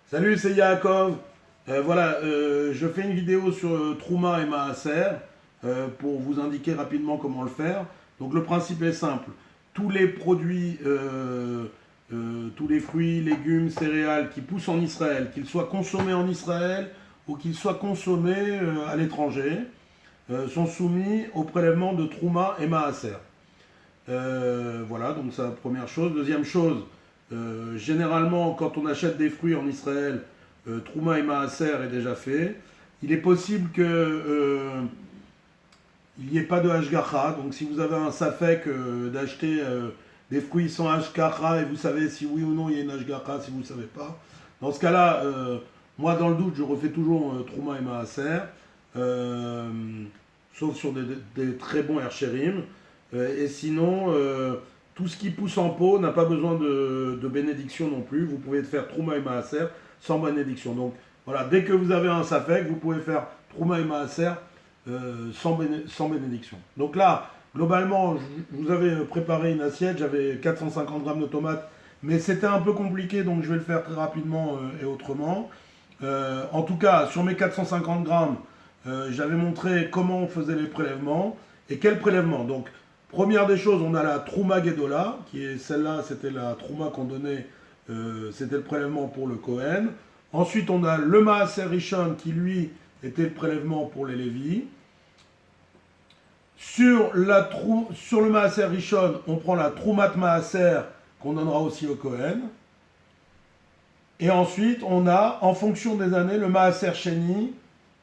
Salut, c'est Yaakov. Je fais une vidéo sur Trouma et Maaser pour vous indiquer rapidement comment le faire. Donc le principe est simple. Tous les produits, tous les fruits, légumes, céréales qui poussent en Israël, qu'ils soient consommés en Israël ou qu'ils soient consommés à l'étranger, sont soumis au prélèvement de Trouma et Maaser. Voilà, donc c'est la première chose. Deuxième chose, généralement, quand on achète des fruits en Israël, Trouma et Maaser est déjà fait. Il est possible que il n'y ait pas de Hashgacha. Donc, si vous avez un safek d'acheter des fruits sans Hashgacha et vous savez si oui ou non il y a une Hashgacha, si vous ne savez pas, dans ce cas-là, moi, dans le doute, je refais toujours Trouma et Maaser, euh, sauf sur des très bons Herchérim. Et sinon, tout ce qui pousse en pot n'a pas besoin de bénédiction non plus. Vous pouvez faire Trouma et Maaser sans bénédiction. Donc voilà, dès que vous avez un Safek, vous pouvez faire Trouma et Maaser sans bénédiction. Donc là, globalement, je vous avais préparé une assiette, j'avais 450 grammes de tomates, mais c'était un peu compliqué, donc je vais le faire très rapidement et autrement. En tout cas, sur mes 450 grammes, j'avais montré comment on faisait les prélèvements et quel prélèvement. Donc, première des choses, on a la Trouma Gedola, qui est celle-là, c'était la Trouma qu'on donnait, c'était le prélèvement pour le Kohen. Ensuite, on a le Maaser Rishon, qui lui était le prélèvement pour les Lévis. Sur le Maaser Rishon, on prend la Troumat Maaser, qu'on donnera aussi au Kohen. Et ensuite, on a, en fonction des années, le Maaser Sheni,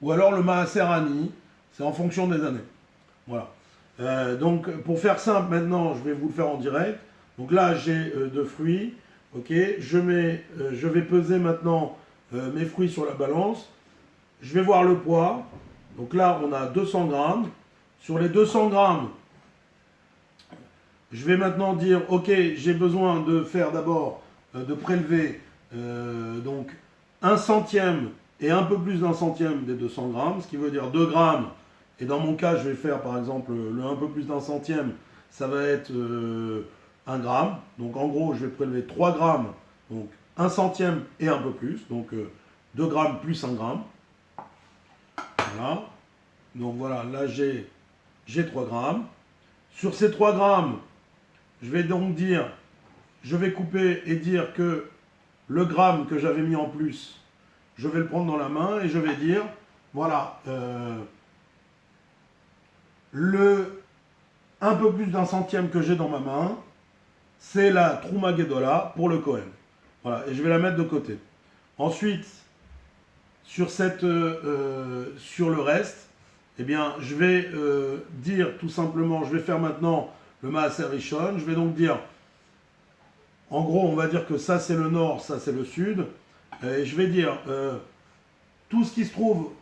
ou alors le Maaser Ani. C'est en fonction des années. Voilà. Donc, pour faire simple, maintenant, je vais vous le faire en direct. Donc là, j'ai deux fruits. Ok, je vais peser maintenant mes fruits sur la balance. Je vais voir le poids. Donc là, on a 200 grammes. Sur les 200 grammes, je vais maintenant dire, ok, j'ai besoin de faire d'abord, de prélever donc un centième et un peu plus d'un centième des 200 grammes, ce qui veut dire 2 grammes. Et dans mon cas, je vais faire par exemple le un peu plus d'un centième, ça va être 1 gramme. Donc en gros, je vais prélever 3 grammes, donc un centième et un peu plus, donc 2 grammes plus 1 gramme. Voilà. Donc voilà, là j'ai 3 grammes. Sur ces 3 grammes, je vais donc dire, je vais couper et dire que le gramme que j'avais mis en plus, je vais le prendre dans la main et je vais dire, voilà, le un peu plus d'un centième que j'ai dans ma main, c'est la Trouma Gedola pour le Kohen. Voilà, et je vais la mettre de côté. Ensuite, sur le reste, eh bien, je vais dire tout simplement, je vais faire maintenant le Maaser Rishon. Je vais donc dire, en gros, on va dire que ça c'est le nord, ça c'est le sud. Et je vais dire tout ce qui se trouve,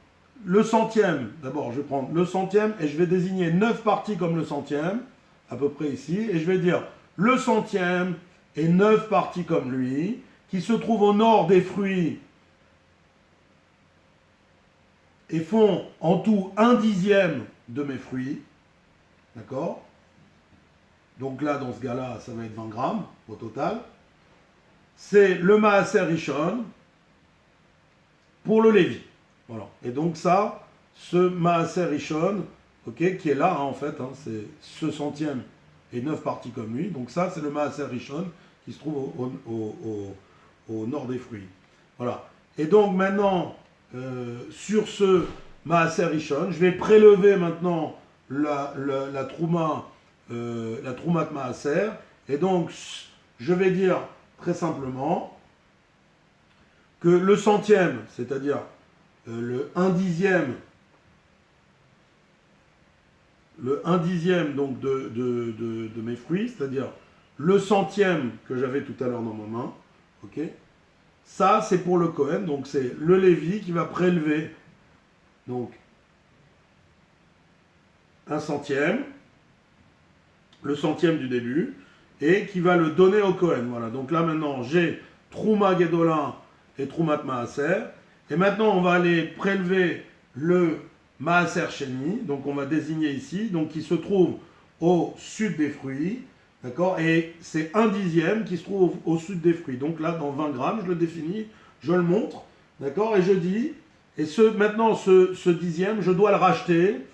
le centième, d'abord je vais prendre le centième et je vais désigner 9 parties comme le centième, à peu près ici. Et je vais dire le centième et 9 parties comme lui, qui se trouvent au nord des fruits et font en tout 1/10 de mes fruits. D'accord? Donc là, dans ce cas-là, ça va être 20 grammes au total. C'est le Maaser Rishon pour le Lévi. Voilà. Et donc ça, ce Maaser Rishon, ok, qui est là, hein, en fait, hein, c'est ce centième et 9 parties comme lui. Donc ça, c'est le Maaser Rishon qui se trouve au nord des fruits. Voilà. Et donc maintenant, sur ce Maaser Rishon, je vais prélever maintenant la Trouma, la Troumat Maaser. Et donc, je vais dire très simplement que le centième, c'est-à-dire le 1/10, donc de mes fruits, c'est-à-dire le centième que j'avais tout à l'heure dans ma main, ok. Ça, c'est pour le Kohen, donc c'est le Lévi qui va prélever donc un centième, le centième du début, et qui va le donner au Kohen. Voilà, donc là maintenant j'ai Trouma Gedola et Troumat Maaser, et maintenant on va aller prélever le Maaser Sheni, donc on va désigner ici, donc qui se trouve au sud des fruits, d'accord, et c'est 1/10 qui se trouve au sud des fruits. Donc là, dans 20 grammes, je le définis, je le montre, d'accord, et je dis, et maintenant ce dixième, je dois le racheter.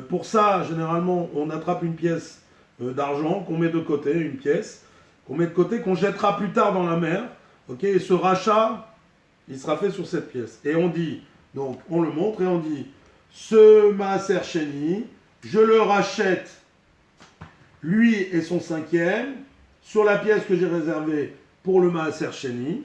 Pour ça, généralement, on attrape une pièce d'argent qu'on met de côté, une pièce qu'on met de côté, qu'on jettera plus tard dans la mer, ok, et ce rachat, il sera fait sur cette pièce. Et on dit, donc on le montre et on dit, ce Maaser Sheni, je le rachète, lui et son cinquième, sur la pièce que j'ai réservée pour le Maaser Sheni,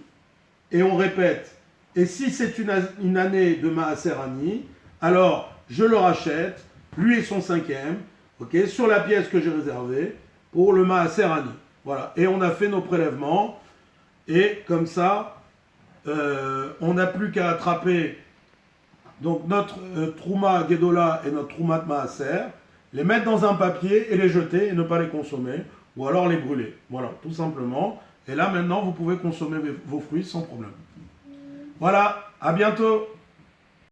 et on répète, et si c'est une année de Maaser Ani, alors je le rachète, lui et son cinquième, ok, sur la pièce que j'ai réservée pour le Maaser Ani. Voilà, et on a fait nos prélèvements, et comme ça, on n'a plus qu'à attraper donc notre Trouma Gedola et notre Troumat Maaser, les mettre dans un papier et les jeter et ne pas les consommer, ou alors les brûler. Voilà, tout simplement. Et là maintenant, vous pouvez consommer vos fruits sans problème. Voilà, à bientôt.